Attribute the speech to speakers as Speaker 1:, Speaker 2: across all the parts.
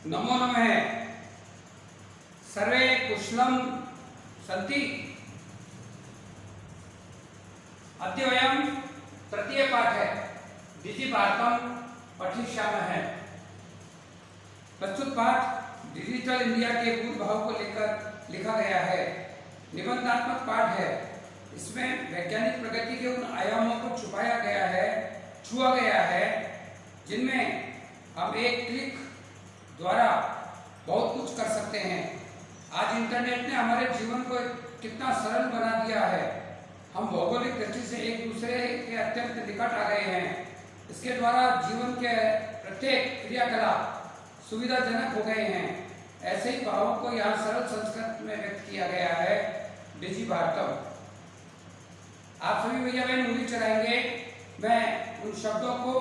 Speaker 1: नमो नमः। सर्वे कुशलं सन्ति। अद्य वयं तृतीयपाठे डिजिभारतं पठिष्यामः। प्रस्तुत पाठ डिजिटल इंडिया के मूल भाव को लेकर लिखा गया है। निबंधात्मक पाठ है। इसमें वैज्ञानिक प्रगति के उन आयामों को छुआ गया है जिनमें हम एक क्लिक द्वारा बहुत कुछ कर सकते हैं। आज इंटरनेट ने हमारे जीवन को कितना सरल बना दिया है। हम भौगोलिक दृष्टि से एक दूसरे के अत्यंत निकट आ गए हैं। इसके द्वारा जीवन के प्रत्येक क्रियाकलाप सुविधाजनक हो गए हैं। ऐसे ही भावों को यहाँ सरल संस्कृत में व्यक्त किया गया है। डिजिभारतम। आप सभी भैया बहन उंगली चलाएंगे। मैं उन शब्दों को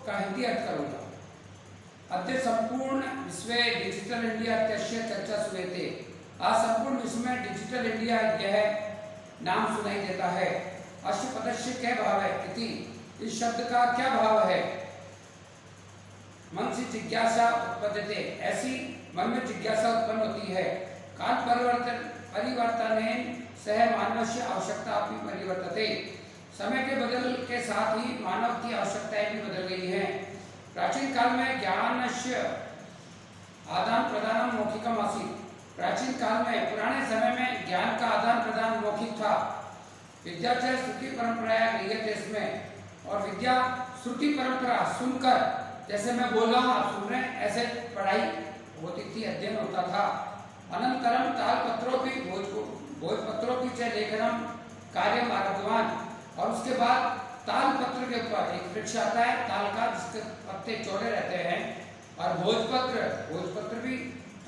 Speaker 1: का हिंदी अर्थ करूंगा। अद्य संपूर्ण विश्व डिजिटल इंडिया तस्य चर्चा सुनेते। आज संपूर्ण विश्व में डिजिटल इंडिया यह नाम सुनाई देता है। अस्य पदस्य क्या भाव है इति। इस शब्द का क्या भाव है। मन से जिज्ञासा उत्पद्यते। ऐसी मन में जिज्ञासा उत्पन्न होती है। काल परिवर्तन सह मानवस्य आवश्यकता भी परिवर्तते। समय के बदल के साथ ही मानव की आवश्यकताएं भी बदल गई हैं। प्राचीन काल में ज्ञानस्य आदान प्रदान मौखिकम आसीत्। प्राचीन काल में पुराने समय में ज्ञान का आदान प्रदान मौखिक था। विद्या से श्रुति परंपरा गृह्यते इसमें। और विद्या श्रुति परंपरा सुनकर, जैसे मैं बोल रहा हूँ आप सुन रहे हैं, ऐसे पढ़ाई होती थी, अध्ययन होता था। अनंतरम तालपत्रों की भोजपत्रों की च लेखनम कार्य आरब्धवान। और उसके बाद तालपत्र के ऊपर एक वृक्ष आता है ताल का, जिसके पत्ते चौड़े रहते हैं। और भोजपत्र भी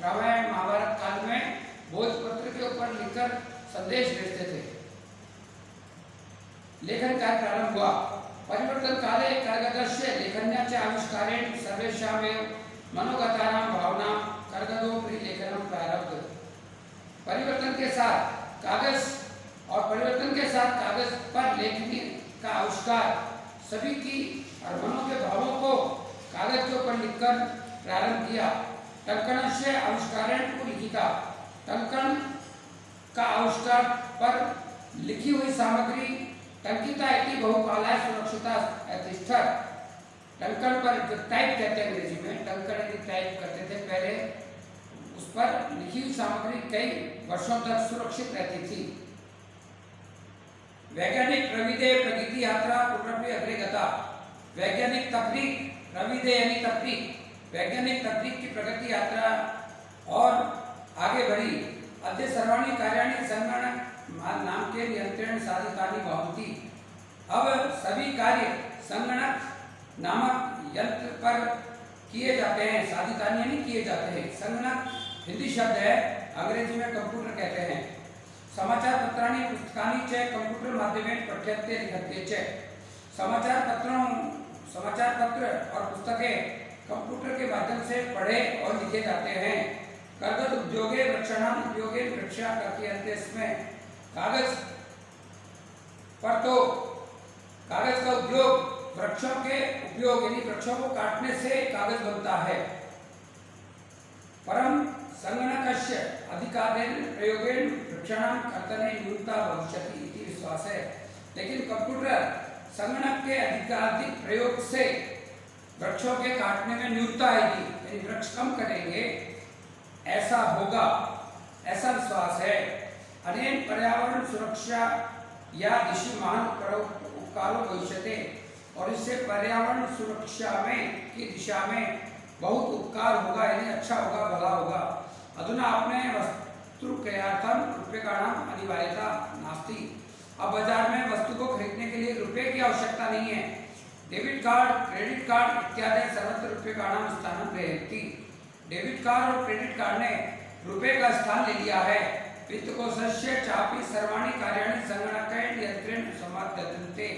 Speaker 1: रामायण महाभारत काल में भोजपत्र के ऊपर लिखकर संदेश भेजते थे। लेखन कार्य प्रारंभ हुआ। परिवर्तन काले कर्गदस्य लेखन्याच आविष्कारेण सर्वेषामेव मनोगतानां भावनां कर्गदोपरि लेखनम प्रारब्ध। परिवर्तन के साथ कागज पर लेखनी का आविष्कार सभी की और मनों के भावों को कागज के ऊपर लिखकर प्रारंभ किया। टंकण से आविष्कारेण को लिखिता। टंकण का आविष्कार पर लिखी हुई सामग्री टंकिता इति बहुकालाय सुरक्षिता अतिष्ठत्। टंकण पर जो टाइप कहते हैं अंग्रेजी में, टंकण यदि टाइप करते थे पहले, उस पर लिखी हुई सामग्री कई वर्षों तक सुरक्षित रहती थी। वैज्ञानिक प्रविधि प्रगति यात्रा पुनरपि अग्रे गता। वैज्ञानिक तकनीक, प्रविधि यानी तकनीक, वैज्ञानिक तकनीक की प्रगति यात्रा और आगे बढ़ी। अद्य सर्वाणि कार्याणि संगणक नाम के नियंत्रण साधितानि भवन्ति। अब सभी कार्य संगणक नामक यंत्र पर किए जाते हैं। साधितानि यानी किए जाते हैं। संगणक हिंदी शब्द है, अंग्रेजी में कंप्यूटर कहते हैं। समाचार पत्राणि पुस्तकानि च कंप्यूटर माध्यमेन पठ्यन्ते लिखन्ते च। समाचार पत्र और पुस्तकें कंप्यूटर के माध्यम से पढ़े और लिखे जाते हैं। कर्गद उद्योगे वृक्षाणाम उपयोगे वृक्षा कर्तयन्ते। इसमें कागज का उद्योग वृक्षों के उपयोग यानी वृक्षों को काटने से कागज बनता है। परम संगणकस्य अधिकारेण प्रयोगेण वृक्षाणां कर्तने न्यूनता भविष्यति इति विश्वास है। लेकिन कंप्यूटर संगणक के अधिकाधिक प्रयोग से वृक्षों के काटने में न्यूनता आएगी, यानी वृक्ष कम करेंगे, ऐसा होगा, ऐसा विश्वास है। अनेन पर्यावरण सुरक्षा या दिशि महान उपकारो भविष्यते। और इससे पर्यावरण सुरक्षा की दिशा में बहुत उपकार होगा, यानी अच्छा होगा, भला होगा। अधुना आपने वस्तु क्रयार्थम रूप्यकाणाम अनिवार्यता नास्ति। अब बाजार में वस्तु को खरीदने के लिए रुपये की आवश्यकता नहीं है। डेबिट कार्ड, क्रेडिट कार्ड इत्यादि सर्वत्र रूप्यकाणाम स्थानं ग्रहयन्ति। डेबिट कार्ड और क्रेडिट कार्ड ने रुपये का स्थान ले लिया है। वित्तकोशस्य चापि सर्वाणि कार्याणि संगणकेन यंत्रेण समाद्यन्ते।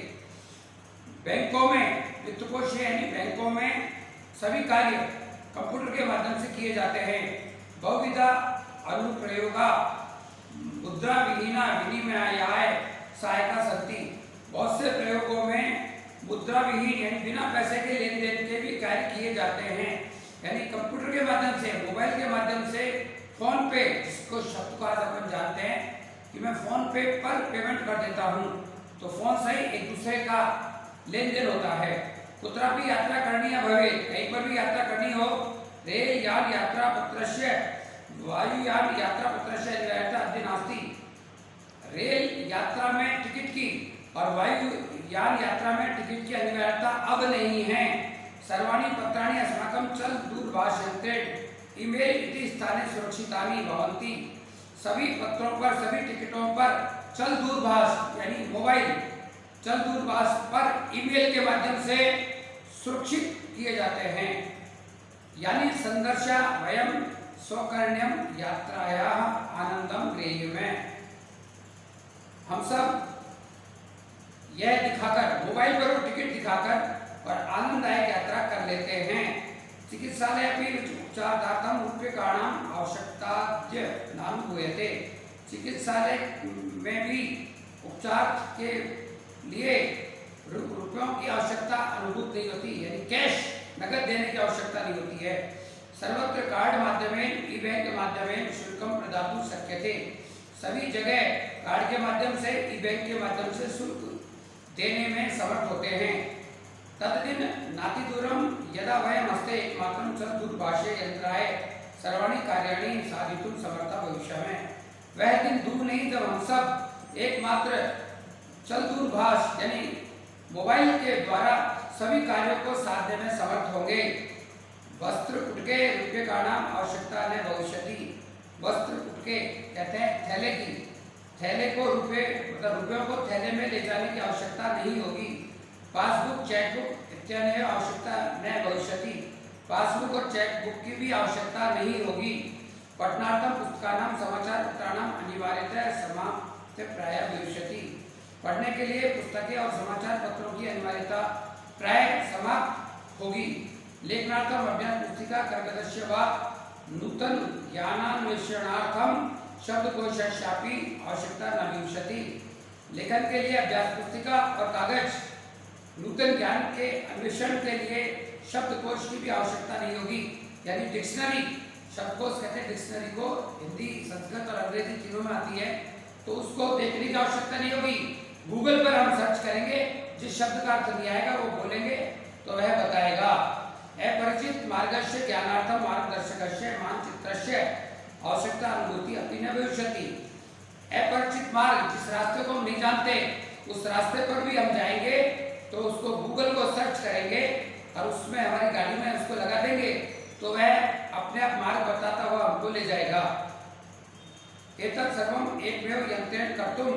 Speaker 1: बैंकों में वित्तकोश यानी बैंकों में सभी कार्य कंप्यूटर के माध्यम से किए जाते हैं। बहुविधा अनुप्रयोगा मुद्रा विहीना विनिमयाय सहायता सन्ति। बहुत से प्रयोगों में मुद्रा विहीन यानी बिना पैसे के लेन देन के भी कार्य किए जाते हैं। यानी कंप्यूटर के माध्यम से, फोन पे, जिसको शब्द को आज अपन जानते हैं कि मैं फोन पे पर पेमेंट कर देता हूँ, तो फोन से ही एक दूसरे का लेन देन होता है। कुत्रापि यात्रा करनी है भवे, कहीं पर भी यात्रा करनी हो, रेल यान यात्रा पत्रस्य वायुयान यात्रा पत्रस्य अद्य नास्ति। रेल यात्रा में टिकट की और वायुयान यात्रा में टिकट की अनिवार्यता अब नहीं है। सर्वाणि पत्राणि अस्माकं चल दूरभाषयन्ते ईमेल इति स्थाने सुरक्षितानि भवन्ति। सभी पत्रों पर, सभी टिकटों पर चल दूरभाष यानी मोबाइल चल दूरभाष पर ईमेल के माध्यम से सुरक्षित किए जाते हैं। यानी संदर्शा वयम स्वकर्ण्यम यात्रायाः आनंदम ग्रेह्यमें। हम सब यह दिखाकर, मोबाइल पर वो टिकट दिखाकर और आनंददायक यात्रा कर लेते हैं। चिकित्सालय अपि उपचारार्थं रूप्यकाणाम् आवश्यकताद्य नानुभूयते। चिकित्सालय में भी उपचार के लिए रुपयों की आवश्यकता अनुभूत नहीं होती, यानी कैश नगद देने की आवश्यकता नहीं होती है। सर्वत्र कार्ड माध्यमेन ई बैंक माध्यमेन शुल्कं प्रदातुं शक्यते। सभी जगह कार्ड के माध्यम से, ई बैंक के माध्यम से शुल्क देने में समर्थ होते हैं। तद्दिन नातिदूरम यदा वयं हस्ते एकमात्रं चल दूरभाषे यंत्राय सर्वाणि कार्याणि साधितुं समर्था भविष्यामि। वह दिन दूर नहीं जब हम सब एकमात्र चल दूरभाष यानी मोबाइल के द्वारा सभी कार्यों को साधने में समर्थ होंगे। वस्त्र उटके रूप्यकाणाम आवश्यकता न भविष्यति। वस्त्र उटके कहते हैं थैले की, थैले को रुपये मतलब रुपयों को थैले में ले जाने की आवश्यकता नहीं होगी। पासबुक, चेकबुक इत्यादि आवश्यकता न भविष्यति। पासबुक और चेकबुक की भी आवश्यकता नहीं होगी। पठनार्थम पुस्तकानाम समाचार पत्राणाम अनिवार्यतया समाप्त प्राय भविष्यति। पढ़ने के लिए पुस्तकें और समाचार पत्रों की अनिवार्यता प्राय समाप्त होगी। लेखनार्थम अभ्यास पुस्तिका कर्कटस्य वा नूतन ज्ञानान्वेषणार्थम शब्दकोशस्यापि आवश्यकता न भविष्यति। लेखन के लिए अभ्यास पुस्तिका और कागज, नूतन ज्ञान के अन्वेषण के लिए शब्दकोश की भी आवश्यकता नहीं होगी, यानी डिक्शनरी। शब्दकोश कहते हैं डिक्शनरी को, हिंदी, संस्कृत और अंग्रेजी तीनों में आती है, तो उसको देखने की आवश्यकता नहीं होगी। गूगल पर हम सर्च करेंगे, जिस शब्द का अर्थ नहीं आएगा वो बोलेंगे तो वह बताएगा। अपरिचित मार्गस्य ज्ञानार्थम मार्गदर्शकस्य मानचित्रस्य आवश्यकता अनुभूति अपनी न भविष्यति। अपरिचित मार्ग, जिस रास्ते को हम नहीं जानते, उस रास्ते पर भी हम जाएंगे तो उसको गूगल को सर्च करेंगे और उसमें हमारी गाड़ी में उसको लगा देंगे तो वह अपने आप मार्ग बताता हुआ हमको ले जाएगा। एतत् सर्वम एकमेव यंत्रेण कर्तुं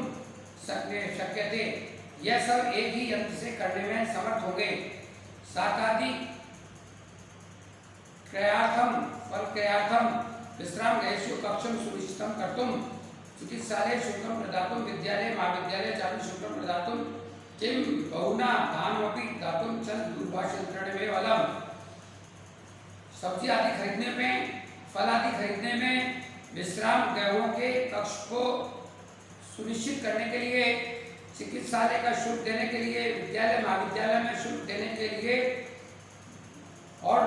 Speaker 1: शक्यते। यह सब एक ही यंत्र से करने में समर्थ होंगे। शाकादि क्रयार्थम फल क्रयार्थम विश्राम गृहेषु कक्षं सुनिश्चितं कर्तुं चिकित्सालय शुल्कं प्रदातुं विद्यालय महाविद्यालय चापि शुल्कं प्रदातुं किं बहुना दानमपि दातुं चल दूरभाषयन्त्रेणेव अलम्। सब्जी आदि खरीदने में, फल आदि खरीदने में, विश्राम गृहों के कक्ष को सुनिश्चित करने के लिए, चिकित्सालय का शुल्क देने के लिए, विद्यालय महाविद्यालय में शुल्क देने के लिए और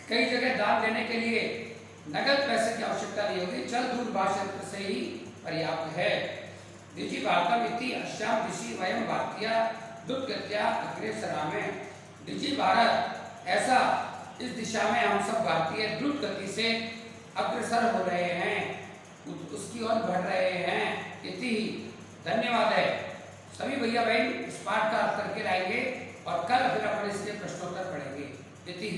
Speaker 1: कई जगह दान देने के लिए नगद पैसे की आवश्यकता नहीं होगी। चल दूरभाष यंत्र से ही पर्याप्त है। दिशि भारतम इति अस्याम दिशि वयम भारतीय द्रुतगत्या अग्रेसरामे। दिशि भारत, ऐसा इस दिशा में हम सब भारतीय द्रुत गति से अग्रसर हो रहे हैं, उसकी ओर बढ़ रहे हैं। इति धन्यवाद है। सभी भैया बहन इस पाठ का अर्थ करके लाएंगे और कल फिर अपन इसके प्रश्नोत्तर पढ़ेंगे। इति